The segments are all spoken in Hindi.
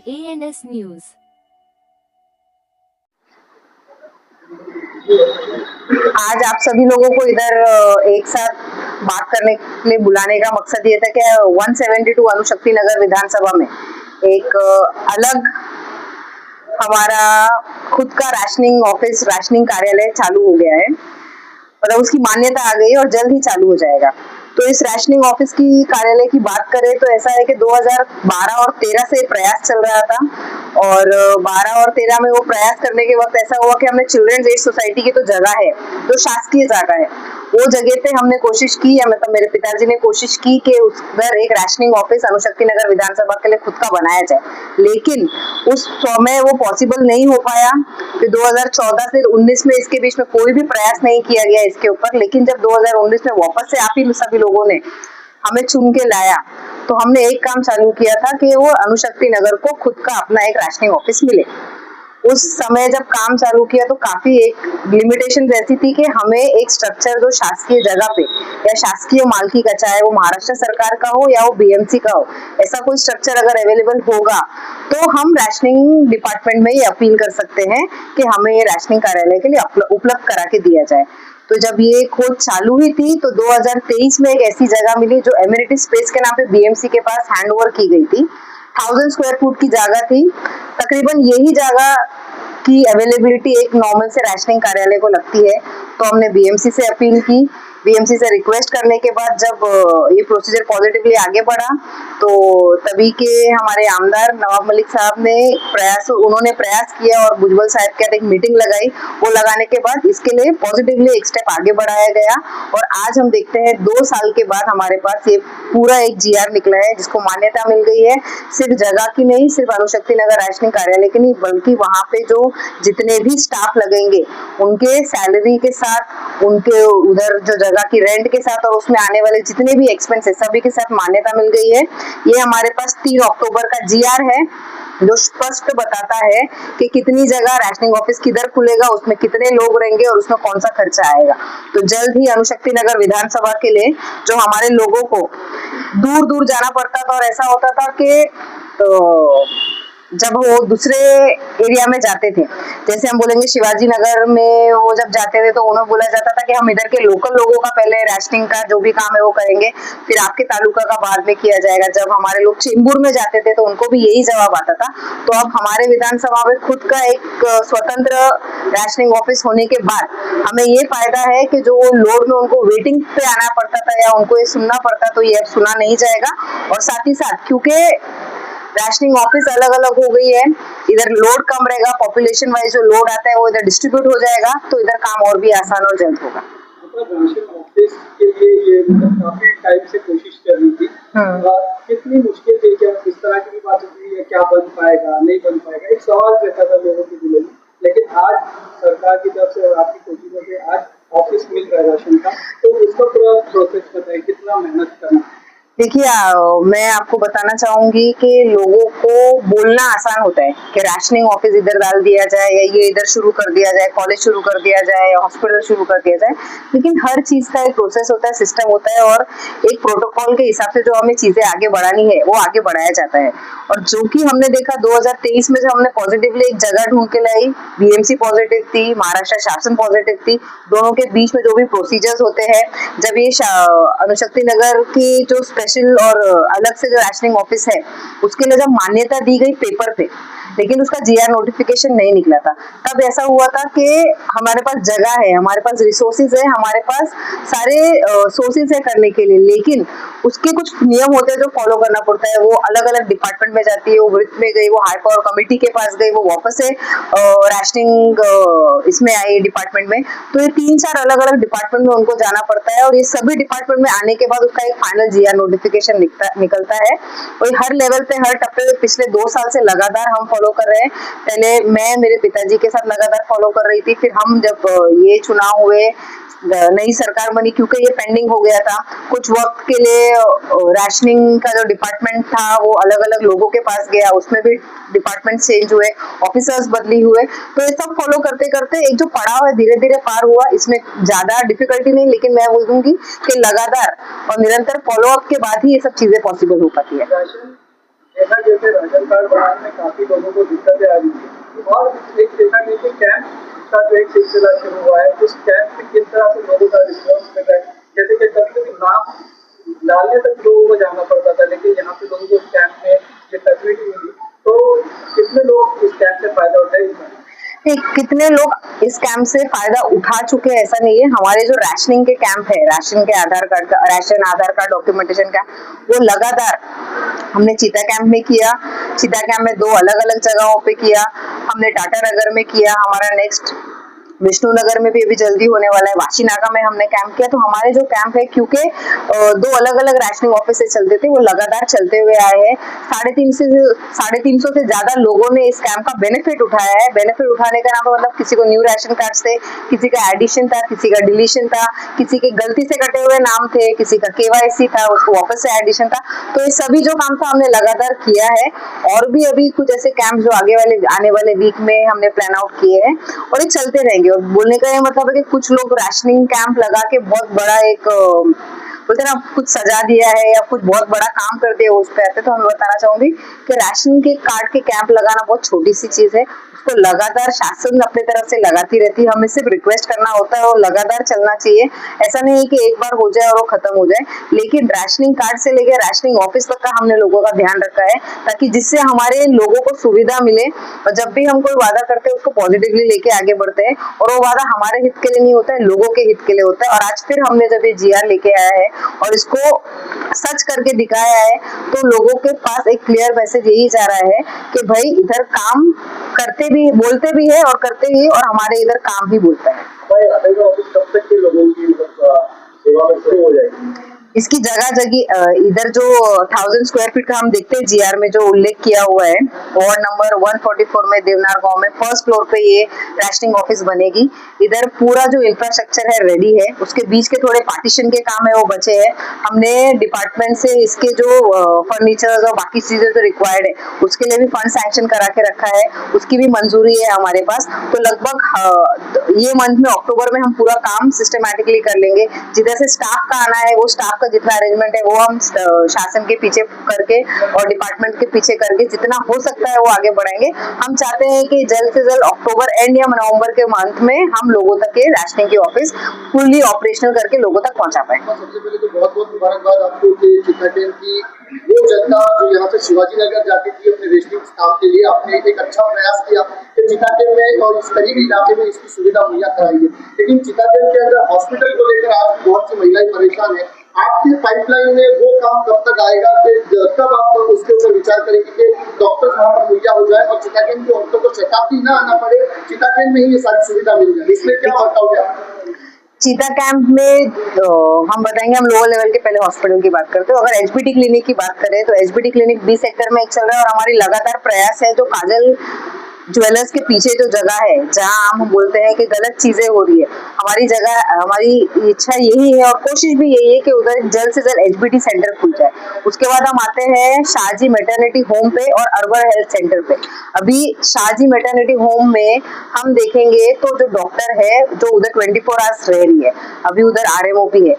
ANS news. आज आप सभी लोगों को इधर एक साथ बात करने के लिए बुलाने का मकसद ये था कि 172 अनुशक्ति नगर विधानसभा में एक अलग हमारा खुद का राशनिंग ऑफिस, राशनिंग कार्यालय चालू हो गया है। मतलब उसकी मान्यता आ गई है और जल्द ही चालू हो जाएगा। तो इस राशनिंग ऑफिस की कार्यालय की बात करें तो ऐसा है कि 2012 और 13 से प्रयास चल रहा था और 12 और 13 में वो प्रयास करने के वक्त ऐसा हुआ कि हमने चिल्ड्रंस एड सोसाइटी की तो जगह है, जो शासकीय जगह है, वो जगह पे हमने कोशिश की, या मतलब मेरे पिताजी ने कोशिश की कि उधर एक राशनिंग ऑफिस अनुशक्ति नगर विधानसभा के लिए खुद का बनाया जाए, लेकिन उस समय वो पॉसिबल नहीं हो पाया। फिर 2014 से 19 में इसके बीच में कोई भी प्रयास नहीं किया गया इसके ऊपर। लेकिन जब 2019 में वापस से आप ही सभी लोगों ने हमें चुन के लाया तो हमने एक काम चालू किया था कि वो अनुशक्ति नगर को खुद का अपना एक राशनिंग ऑफिस मिले। उस समय जब काम चालू किया तो काफी एक लिमिटेशन ऐसी थी कि हमें एक स्ट्रक्चर जो शासकीय जगह पे या शासकीय मालकी का, चाहे वो महाराष्ट्र सरकार का हो या वो बीएमसी का हो, ऐसा कोई स्ट्रक्चर अगर अवेलेबल होगा तो हम राशनिंग डिपार्टमेंट में ये अपील कर सकते हैं कि हमें ये राशनिंग कार्यालय के लिए उपलब्ध करा के दिया जाए। तो जब ये खोज चालू हुई थी तो 2023 में एक ऐसी जगह मिली जो एमिनिटी स्पेस के नाम पे बीएमसी के पास हैंडओवर की गई थी। 1000 स्क्वायर फुट की जगह थी। तकरीबन यही जगह की अवेलेबिलिटी एक नॉर्मल से राशनिंग कार्यालय को लगती है। तो हमने बीएमसी से अपील की। बीएमसी से रिक्वेस्ट करने के बाद जब ये प्रोसीजर पॉजिटिवली आगे बढ़ा तो तभी के हमारे आमदार नवाब मलिक साहब ने उन्होंने प्रयास किया और भुजबल साहब के साथ एक मीटिंग लगाई। वो लगाने के बाद इसके लिए पॉजिटिवली एक स्टेप आगे बढ़ाया गया और आज हम देखते हैं 2 साल के बाद हमारे पास ये पूरा एक जीआर निकला है जिसको मान्यता मिल गई है। सिर्फ जगह की नहीं, सिर्फ अनुशक्ति नगर राशनिंग कार्यालय की नहीं, बल्कि वहाँ पे जो जितने भी स्टाफ लगेंगे उनके सैलरी के साथ, उनके उधर जो जगह की रेंट के साथ और उसमें आने वाले जितने भी एक्सपेंसेस सभी के साथ मान्यता मिल गई है। ये हमारे पास 3 अक्टूबर का जीआर है जो स्पष्ट बताता है कि कितनी जगह राशनिंग ऑफिस किधर खुलेगा, उसमें कितने लोग रहेंगे और उसमें कौन सा खर्चा आएगा। तो जल्द ही अनुशक्ति नगर विधानसभा के लिए जो हमारे लोगों को दूर दूर जाना पड़ता था और ऐसा होता था कि तो जब वो दूसरे एरिया में जाते थे, जैसे हम बोलेंगे शिवाजी नगर में वो जब जाते थे तो उन्हें बोला जाता था कि हम इधर के लोकल लोगों का पहले राशनिंग का जो भी काम है वो करेंगे, फिर आपके तालुका का बाद में किया जाएगा। जब हमारे लोग चेंबूर में जाते थे तो उनको भी यही जवाब आता था। तो अब हमारे विधानसभा में खुद का एक स्वतंत्र राशनिंग ऑफिस होने के बाद हमें ये फायदा है कि जो लोड में उनको वेटिंग पे आना पड़ता था या उनको ये सुनना पड़ता, तो ये अब सुना नहीं जाएगा। और साथ ही साथ क्योंकि राशनिंग ऑफिस अलग अलग हो गई है, इधर लोड कम रहेगा, पॉपुलेशन वाइज जो लोड आता है वो इधर डिस्ट्रीब्यूट हो जाएगा, तो इधर काम और भी आसान और जल्द होगा। राशन ऑफिस के लिए ये काफी टाइम से कोशिश कर रही थी। कितनी मुश्किल थी, क्या इस तरह की बात होती है, क्या बन पाएगा नहीं बन पाएगा, एक सवाल रहता था लोगों के दिल में। लेकिन आज सरकार की तरफ से और आपकी कोशिशों से आज ऑफिस मिल रहा है राशन का, तो उसका पूरा प्रोसेस बताइए, कितना मेहनत करना। देखिए, मैं आपको बताना चाहूंगी कि लोगों को बोलना आसान होता है कि राशनिंग ऑफिस इधर डाल दिया जाए या ये इधर शुरू कर दिया जाए, कॉलेज शुरू कर दिया जाए, हॉस्पिटल शुरू कर दिया जाए, लेकिन हर चीज का एक प्रोसेस होता है, सिस्टम होता है और एक प्रोटोकॉल के हिसाब से जो हमें चीजें आगे बढ़ानी है वो आगे बढ़ाया जाता है। और जो कि हमने देखा 2023 में जब हमने पॉजिटिवली एक जगह ढूंढ के लाई, बीएमसी पॉजिटिव थी, महाराष्ट्र शासन पॉजिटिव थी, दोनों के बीच में जो भी प्रोसीजर्स होते हैं, जब ये अनुशक्ति नगर की जो स्पेशल और अलग से जो राशनिंग ऑफिस है उसके लिए जब मान्यता दी गई पेपर पे, लेकिन उसका जीआर नोटिफिकेशन नहीं निकला था, तब ऐसा हुआ था कि हमारे पास जगह है, हमारे पास रिसोर्सेज है, हमारे पास सारे सोर्सेज है करने के लिए, लेकिन उसके कुछ नियम होते हैं जो फॉलो करना पड़ता है। वो अलग अलग डिपार्टमेंट में जाती है, वो वृत्त में गई, वो हाई पावर कमेटी के पास गई, वो वापस से राशनिंग इसमें आई डिपार्टमेंट में। तो ये 3-4 अलग अलग डिपार्टमेंट में उनको जाना पड़ता है और ये सभी डिपार्टमेंट में आने के बाद उसका एक फाइनल जीआर नोटिफिकेशन निकलता है। और हर लेवल पे, हर टप्पे पे पिछले 2 साल से लगातार हम फॉलो कर रहे हैं। पहले मैं मेरे पिताजी के साथ लगातार फॉलो कर रही थी, फिर हम जब ये चुनाव हुए, नई सरकार बनी, क्योंकि ये पेंडिंग हो गया था कुछ वक्त के लिए, राशनिंग का जो डिपार्टमेंट था वो अलग अलग लोगों के पास गया, उसमें भी डिपार्टमेंट चेंज हुए, ऑफिसर्स बदली हुए, तो ये सब फॉलो करते करते एक जो पड़ाव है धीरे धीरे पार हुआ। इसमें ज्यादा डिफिकल्टी नहीं, लेकिन मैं बोल दूंगी कि लगातार और निरंतर फॉलो अप के बाद ही ये सब चीजें पॉसिबल हो पाती है। देखा जैसे राशन कार्ड बनाने में काफी लोगों को दिक्कतें आ रही थी और एक देखा गया कि कैंप का जो एक सिलसिला शुरू हुआ है, उस कैंप में किस तरह से लोगों का रिस्पॉन्स मिल रहा है। जैसे कि कभी कभी नाम डालने तक लोगों को जाना पड़ता था, लेकिन यहाँ पे लोगों को इस कैंप में ये फैसिलिटी मिली, तो कितने लोग इस कैंप से फायदा उठाए। कितने लोग इस कैंप से फायदा उठा चुके हैं ऐसा नहीं है। हमारे जो राशनिंग के कैंप है, राशन के आधार कार्ड का, राशन आधार कार्ड डॉक्यूमेंटेशन का, वो लगातार हमने चीता कैंप में किया, चीता कैंप में 2 अलग अलग जगहों पे किया, हमने टाटा नगर में किया, हमारा नेक्स्ट विष्णुनगर में भी अभी जल्दी होने वाला है, वाशीनाका में हमने कैंप किया। तो हमारे जो कैंप है, क्योंकि 2 अलग अलग राशनिंग ऑफिस चलते थे, वो लगातार चलते हुए आए हैं। 350 से ज्यादा लोगों ने इस कैंप का बेनिफिट उठाया है। बेनिफिट उठाने का नाम मतलब किसी को न्यू राशन कार्ड से, किसी का एडिशन था, किसी का डिलीशन था, किसी के गलती से कटे हुए नाम थे, किसी का KYC था, उसको वापस से एडिशन था। तो ये सभी जो काम था हमने लगातार किया है, और भी अभी कुछ ऐसे कैंप जो आने वाले वीक में हमने प्लान आउट किए हैं, और ये चलते रहेंगे। और बोलने का ये मतलब है कि कुछ लोग राशनिंग कैंप लगा के बहुत बड़ा एक बोलते ना कुछ सजा दिया है या कुछ बहुत बड़ा काम कर दिया उस पे आते, तो मैं बताना चाहूंगी कि राशन के कार्ड के कैंप लगाना बहुत छोटी सी चीज है। उसको लगातार शासन अपने तरफ से लगाती रहती है, हमें सिर्फ रिक्वेस्ट करना होता है और लगातार चलना चाहिए। ऐसा नहीं है कि एक बार हो जाए और वो खत्म हो जाए, लेकिन राशनिंग कार्ड से लेकर राशनिंग ऑफिस तक का हमने लोगों का ध्यान रखा है, ताकि जिससे हमारे लोगों को सुविधा मिले। और जब भी हम कोई वादा करते हैं उसको पॉजिटिवली लेके आगे बढ़ते हैं, और वो वादा हमारे हित के लिए नहीं होता है, लोगों के हित के लिए होता है। और आज फिर हमने जब ये GR लेके आया है और इसको सच करके दिखाया है, तो लोगों के पास एक क्लियर मैसेज यही जा रहा है कि भाई इधर काम करते भी, बोलते भी है और करते ही, और हमारे इधर काम भी बोलता है। कब तक के लोगों की सेवा में शुरू हो जाएगी? इसकी जगह जगह इधर जो 1000 स्क्वायर फीट का हम देखते हैं GR में जो उल्लेख किया हुआ है, वार्ड नंबर 144 में देवनार गांव में फर्स्ट फ्लोर पे ये राशनिंग ऑफिस बनेगी। इधर पूरा जो इंफ्रास्ट्रक्चर है रेडी है, उसके बीच के थोड़े पार्टीशन के काम है वो बचे हैं। हमने डिपार्टमेंट से इसके जो फर्नीचर और बाकी चीजें जो रिक्वायर्ड है उसके लिए भी फंड सैंक्शन करा के रखा है, उसकी भी मंजूरी है हमारे पास। तो लगभग ये मंथ में अक्टूबर में हम पूरा काम सिस्टमैटिकली कर लेंगे। जिधर से स्टाफ का आना है, वो स्टाफ जितना अरेंजमेंट है वो हम शासन के पीछे करके और डिपार्टमेंट के पीछे करके जितना हो सकता है वो आगे बढ़ाएंगे। हम चाहते हैं कि जल्द से जल्द अक्टूबर एंड या नवंबर के मंथ में हम लोगों तक ये राशनिंग की ऑफिस फुल्ली ऑपरेशनल करके लोगों तक पहुंचा पाए। सबसे पहले तो बहुत बहुत मुबारकबाद आपको कि चीता कैंप की वो जनता जो यहाँ से शिवाजी नगर जाती थी अपने रेशनिंग काम के लिए, आपने एक अच्छा प्रयास किया कि चीता कैंप में और इस करीबी इलाके में इसकी सुविधा मुहैया कराई है। लेकिन चीता कैंप के अंदर हॉस्पिटल को लेकर आज बहुत सी महिलाएं परेशान है। आपकी पाइपलाइन में वो काम कब तक आएगा कि कब आप उसके ऊपर विचार करेंगे कि डॉक्टर वहाँ पर मुहैया हो जाए और चीता कैंप की औरतों को शताब्दी ना आना पड़े, चीता कैंप में ही ये सारी सुविधा मिल जाए, इसमें क्या बताओगे? चीता कैंप में हम बताएंगे, हम लोअर लेवल के पहले हॉस्पिटल की बात करते हो। अगर HBT क्लिनिक की बात करें तो HBT क्लिनिक B सेक्टर में एक चल रहा है, और हमारी लगातार प्रयास है जो काजल ज्वेलर्स के पीछे जो जगह है जहां हम बोलते हैं कि गलत चीजें हो रही है, हमारी इच्छा यही है और कोशिश भी यही है कि उधर जल्द से जल्द HBT सेंटर खुल जाए। उसके बाद हम आते हैं शाहजी मैटरनिटी होम पे और अर्बन हेल्थ सेंटर पे। अभी शाहजी मैटरनिटी होम में हम देखेंगे तो जो डॉक्टर है जो उधर 24 आवर्स रह रही है, अभी उधर RMO भी है।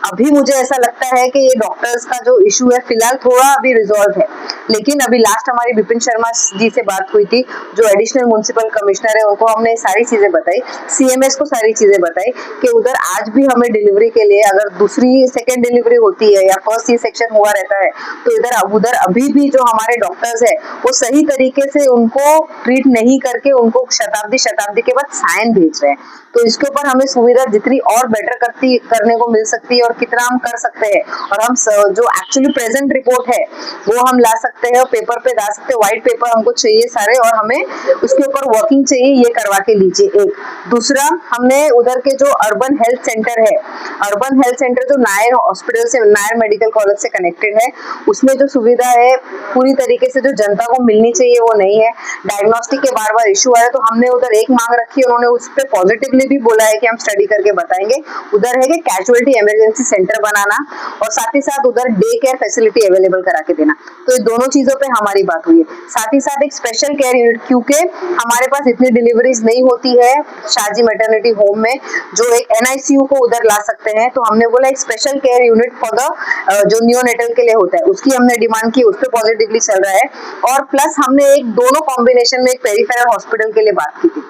अभी मुझे ऐसा लगता है कि ये डॉक्टर्स का जो इशू है फिलहाल थोड़ा अभी रिजॉल्व है, लेकिन अभी लास्ट हमारी विपिन शर्मा जी से बात हुई थी, जो एडिशनल म्युनिसिपल कमिश्नर है, उनको हमने सारी चीजें बताई, CMS को सारी चीजें बताई कि उधर आज भी हमें डिलीवरी के लिए अगर दूसरी सेकेंड डिलीवरी होती है या फर्स्ट C-सेक्शन हुआ रहता है तो उधर अभी भी जो हमारे डॉक्टर्स है वो सही तरीके से उनको ट्रीट नहीं करके उनको शताब्दी के बाद साइन भेज रहे हैं। तो इसके ऊपर हमें सुविधा जितनी और बेटर करने को मिल सकती है और कितना हम कर सकते हैं, और हम जो एक्चुअली प्रेजेंट रिपोर्ट है वो हम ला सकते हैं, पेपर पे ला सकते हैं, व्हाइट पेपर हमको चाहिए सारे, और हमें उसके ऊपर वर्किंग चाहिए, ये करवा के लीजिए। एक दूसरा, हमने उधर के जो अर्बन हेल्थ सेंटर है, अर्बन हेल्थ सेंटर जो नायर हॉस्पिटल से, नायर मेडिकल कॉलेज से कनेक्टेड है, उसमें जो सुविधा है पूरी तरीके से जो जनता को मिलनी चाहिए वो नहीं है। डायग्नोस्टिक के बार बार इशू आ रहे, तो हमने उधर एक मांग रखी है, उन्होंने उस पर पॉजिटिवली भी बोला है कि हम स्टडी करके बताएंगे। उधर है कि कैजुअलिटी इमरजेंसी सेंटर बनाना और साथ ही साथ उधर डे केयर फैसिलिटी अवेलेबल करा के देना। तो ये दोनों चीजों पे हमारी बात हुई है। साथ ही साथ एक स्पेशल केयर यूनिट क्योंकि हमारे पास इतनी डिलीवरीज नहीं होती है शाहजी मैटरनिटी होम में जो एक NICU को उधर ला सकते हैं, तो हमने बोला एक special care unit for the जो नियोनेटल के लिए होता है उसकी हमने डिमांड की, उस पर पॉजिटिवली चल रहा है। और प्लस हमने एक दोनों कॉम्बिनेशन में एक पेरिफेरल हॉस्पिटल के लिए बात की थी,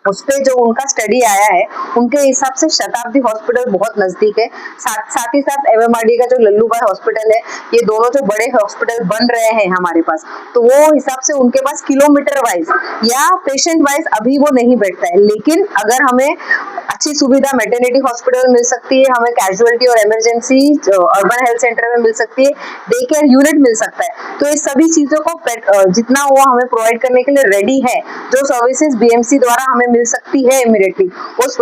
उस पे जो उनका स्टडी आया है उनके हिसाब से शताब्दी हॉस्पिटल बहुत नजदीक है, साथ ही साथ MMRD का जो लल्लूबाई हॉस्पिटल है, ये दोनों जो बड़े हॉस्पिटल बन रहे हैं हमारे पास, तो वो हिसाब से उनके पास किलोमीटर वाइज या पेशेंट वाइज अभी वो नहीं बैठता है। लेकिन अगर हमें अच्छी सुविधा मैटरनिटी हॉस्पिटल मिल सकती है, हमें कैजुअलिटी और इमरजेंसी अर्बन हेल्थ सेंटर में मिल सकती है, डे केयर यूनिट मिल सकता है, तो ये सभी चीजों को जितना वो हमें प्रोवाइड करने के लिए रेडी है, जो सर्विसेज BMC द्वारा हमें मिल सकती है इमीडिएटली, उस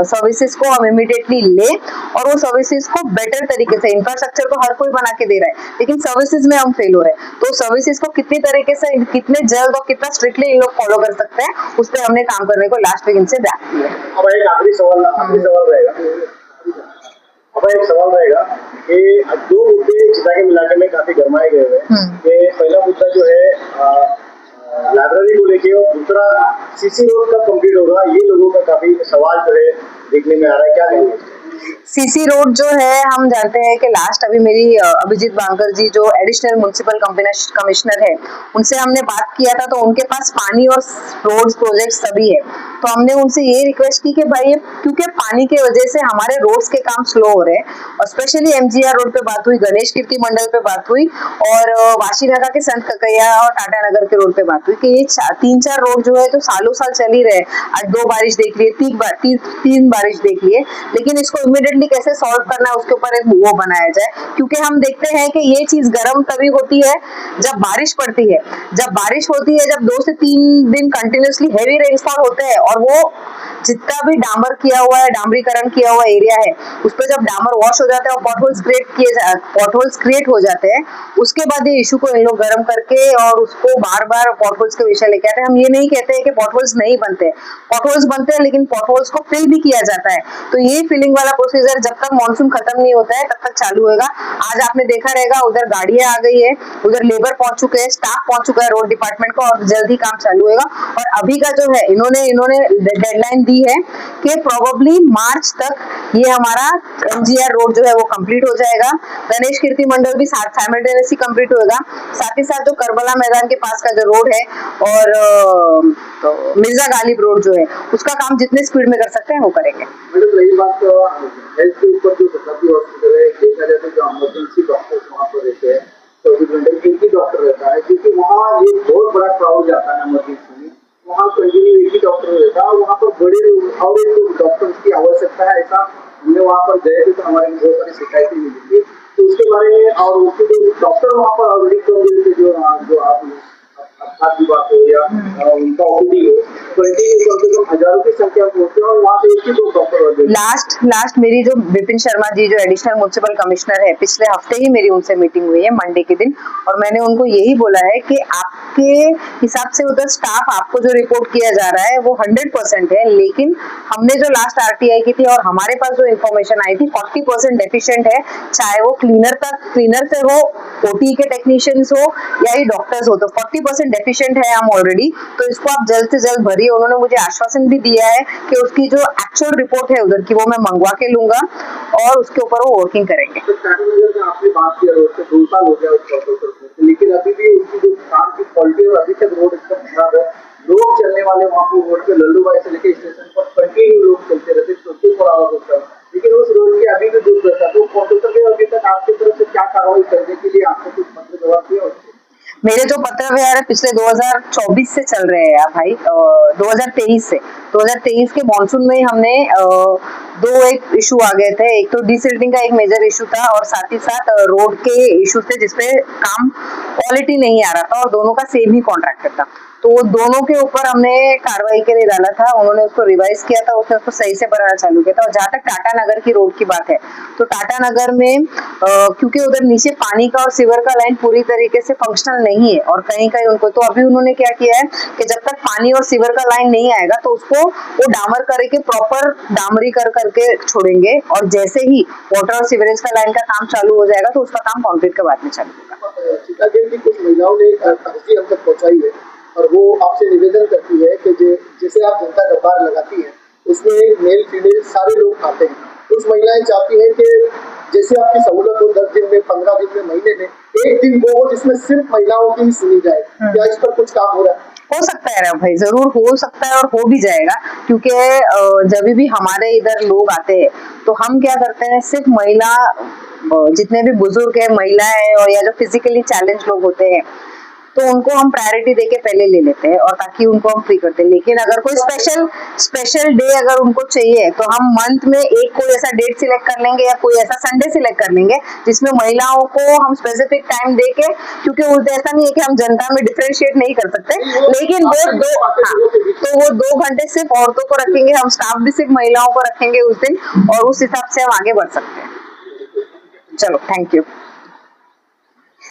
सर्विसेज को हम इमीडिएटली ले और वो सर्विसेज को बेटर तरीके से, इंफ्रास्ट्रक्चर को हर कोई बना के दे रहा है लेकिन सर्विसेज में हम फेल हो रहे हैं, तो सर्विसेज को कितनी तरीके से, कितने जल्द और कितना स्ट्रिक्टली इन लोग फॉलो कर सकते हैं, उस पर हमने काम करने को लास्ट वीक इनसे बात की है। अब एक आखिरी सवाल रहेगा कि दो मुद्दे चिता के इलाके में काफी गरमाए गए हैं कि पहला मुद्दा जो है लाइब्रेरी को लेके और दूसरा CC रोड कब कंप्लीट होगा, ये लोगों का काफी सवाल जो है देखने में आ रहा है, क्या कहेंगे? CC रोड जो है हम जानते हैं कि लास्ट अभी मेरी अभिजीत बांकर जी जो एडिशनल म्युनिसिपल कमिश्नर है उनसे हमने बात किया था, तो उनके पास पानी और रोड्स प्रोजेक्ट सभी है, तो हमने उनसे ये रिक्वेस्ट की कि भाई क्योंकि पानी की वजह से हमारे रोड्स के काम स्लो हो रहे हैं, और स्पेशली MGR रोड पे बात हुई, गणेश कीर्ति मंडल पे बात हुई और वाशीनागा के संत ककैया और टाटा नगर के रोड पे बात हुई कि ये 3-4 रोड जो है तो सालों साल चल ही रहे, आज 2 बारिश देख लिए, 3 बारिश देख लिए, लेकिन इसको इमीडिएटली कैसे सॉल्व करना है उसके ऊपर एक वो बनाया जाए, क्योंकि हम देखते हैं कि ये चीज गर्म तभी होती है जब बारिश पड़ती है, जब बारिश होती है, जब 2 से 3 दिन कंटिन्यूअसली हेवी रेनफॉल होते हैं और वो जितना भी डामर किया हुआ है, डामरीकरण किया हुआ एरिया है, उस पर जब डामर वॉश हो जाता है और पॉटहोल्स क्रिएट हो जाते हैं, उसके बाद ये इशू को इन लोग गर्म करके और उसको बार बार पॉटहोल्स के विषय लेके आते हैं। हम ये नहीं कहते हैं कि पॉटहोल्स नहीं बनते, पॉटहोल्स बनते हैं, लेकिन पॉटहोल्स को फिल भी किया जाता है, तो ये फिलिंग वाला प्रोसीजर जब तक मानसून खत्म नहीं होता है तब तक चालू होगा। आज आपने देखा रहेगा उधर गाड़ियां आ गई है, उधर लेबर पहुंच चुके हैं, स्टाफ पहुंच चुका है रोड डिपार्टमेंट का, और जल्द ही काम चालू होगा। और अभी का जो है इन्होंने डेडलाइन दी है कि प्रोबेबली मार्च तक ये हमारा MGR रोड जो है वो कंप्लीट हो जाएगा, गणेश कीर्ति मंडल भी साइमल्टेनियसली कंप्लीट होगा, साथ ही साथ जो करबला मैदान के पास का जो रोड है और तो मिर्जा गालिब रोड जो है उसका काम जितने स्पीड में कर सकते हैं वो करेंगे। मैडम रही बात हेल्थ के ऊपर, जो शताब्दी हॉस्पिटल है, देखा जाए तो जो इमरजेंसी डॉक्टर्स वहाँ पर रहते हैं 24 घंटे एक ही डॉक्टर रहता है, क्योंकि वहाँ ये बहुत बड़ा क्राउड जाता है इमरजेंसी में, वहाँ कंटिन्यू एक ही डॉक्टर रहता है, वहाँ पर बड़े और एक डॉक्टर्स की आवश्यकता है। ऐसा हमने वहाँ पर गए थे तो हमारे बहुत सारी शिकायतें मिली थी, तो उसके बारे में और उसके जो डॉक्टर वहाँ पर ऑलरेडी कम मिलते जो आप की बात हो या उनका OPD हो, कंटिन्यू कम से कम हजारों की संख्या में होते हैं और वहाँ पे एक ही 2 डॉक्टर। लास्ट मेरी जो विपिन शर्मा जी जो एडिशनल म्युनिसिपल कमिश्नर है, पिछले हफ्ते ही मेरी उनसे मीटिंग हुई है मंडे के दिन, और मैंने उनको यही बोला है कि आपके हिसाब से उधर स्टाफ आपको जो रिपोर्ट किया जा रहा है वो 100% है, लेकिन हमने जो लास्ट RTI की थी और हमारे पास जो इन्फॉर्मेशन आई थी 40% डेफिशिएंट है, चाहे वो क्लीनर से हो, OT के टेक्नीशियंस हो या ही डॉक्टर्स हो, तो 40% डेफिशिएंट है हम ऑलरेडी, तो इसको आप जल्द से जल्द भरिए। उन्होंने मुझे आश्वासन भी दिया है कि उसकी जो एक्चुअल रिपोर्ट है उधर की वो मैं मंगवा के लूंगा और उसके ऊपर वो वर्किंग करेंगे। तो आपने बात किया रोड से 2 साल हो गया उस लेकिन अभी भी उसकी जो काम की क्वालिटी और अभी तक रोड एकदम खराब है, लोग चलने वाले वहाँ पर रोड पे लल्लूबाई से लेकर स्टेशन पर कंटिन्यू लोग चलते रहते 24 आवर होता है, लेकिन उस रोड की अभी भी दुरुस्त रहता है, तो कॉन्ट्रैक्टर के अभी तक आपकी तरफ से क्या कार्रवाई करने के लिए आपको कुछ पत्र जवाब दिया? मेरे जो पत्र व्यवहार है पिछले 2024 से चल रहे हैं यार भाई, 2023 के मॉनसून में ही हमने 2 एक इशू आ गए थे, एक तो डिसिल्टिंग का एक मेजर इशू था और साथ ही साथ रोड के इशू थे जिसपे काम क्वालिटी नहीं आ रहा था और दोनों का सेम ही कॉन्ट्रैक्टर था, तो वो दोनों के ऊपर हमने कार्रवाई के लिए डाला था, उन्होंने उसको रिवाइज किया था, उसने उसको सही से बनाना चालू किया था। और जहाँ तक टाटा नगर की रोड की बात है, तो टाटा नगर में क्योंकि उधर नीचे पानी का और सीवर का लाइन पूरी तरीके से फंक्शनल नहीं है और कहीं कहीं उनको, तो अभी उन्होंने क्या किया है कि जब तक पानी और सीवर का लाइन नहीं आएगा तो उसको वो डामर करके प्रॉपर डामरी करके छोड़ेंगे, और जैसे ही वाटर और सीवरेज का लाइन का काम चालू हो जाएगा तो उसका काम कॉन्क्रीट के बाद में चालू होगा। कुछ महिलाओं ने अर्जी हम तक पहुंचाई है और वो आपसे निवेदन करती है कि जैसे आप जनता दरबार लगाती हैं उसमें मेल फीमेल सारे लोग आते हैं, कुछ महिलाएं चाहती हैं कि जैसे आपकी सहूलत हो 10 दिन में, 15 दिन में, महीने में एक दिन वो हो जिसमें सिर्फ महिलाओं की ही सुनी जाए। क्या इस पर कुछ काम हो रहा है? हो सकता है भाई, जरूर हो सकता है और हो भी जाएगा, क्योंकि जब भी हमारे इधर लोग आते हैं तो हम क्या करते हैं, सिर्फ महिला, जितने भी बुजुर्ग है, महिला है और या जो फिजिकली चैलेंज लोग होते हैं तो उनको हम प्रायोरिटी देके पहले ले लेते हैं और ताकि उनको हम फ्री करते हैं। लेकिन अगर कोई स्पेशल डे अगर उनको चाहिए तो हम मंथ में एक कोई ऐसा डेट सिलेक्ट कर लेंगे या कोई ऐसा संडे सिलेक्ट कर लेंगे जिसमें महिलाओं को हम स्पेसिफिक टाइम देके, क्योंकि उस ऐसा नहीं है कि हम जनता में डिफरेंशिएट नहीं कर सकते, लेकिन तो वो 2 घंटे सिर्फ औरतों को रखेंगे, हम स्टाफ भी सिर्फ महिलाओं को रखेंगे उस दिन, और उस हिसाब से हम आगे बढ़ सकते हैं। चलो, थैंक यू।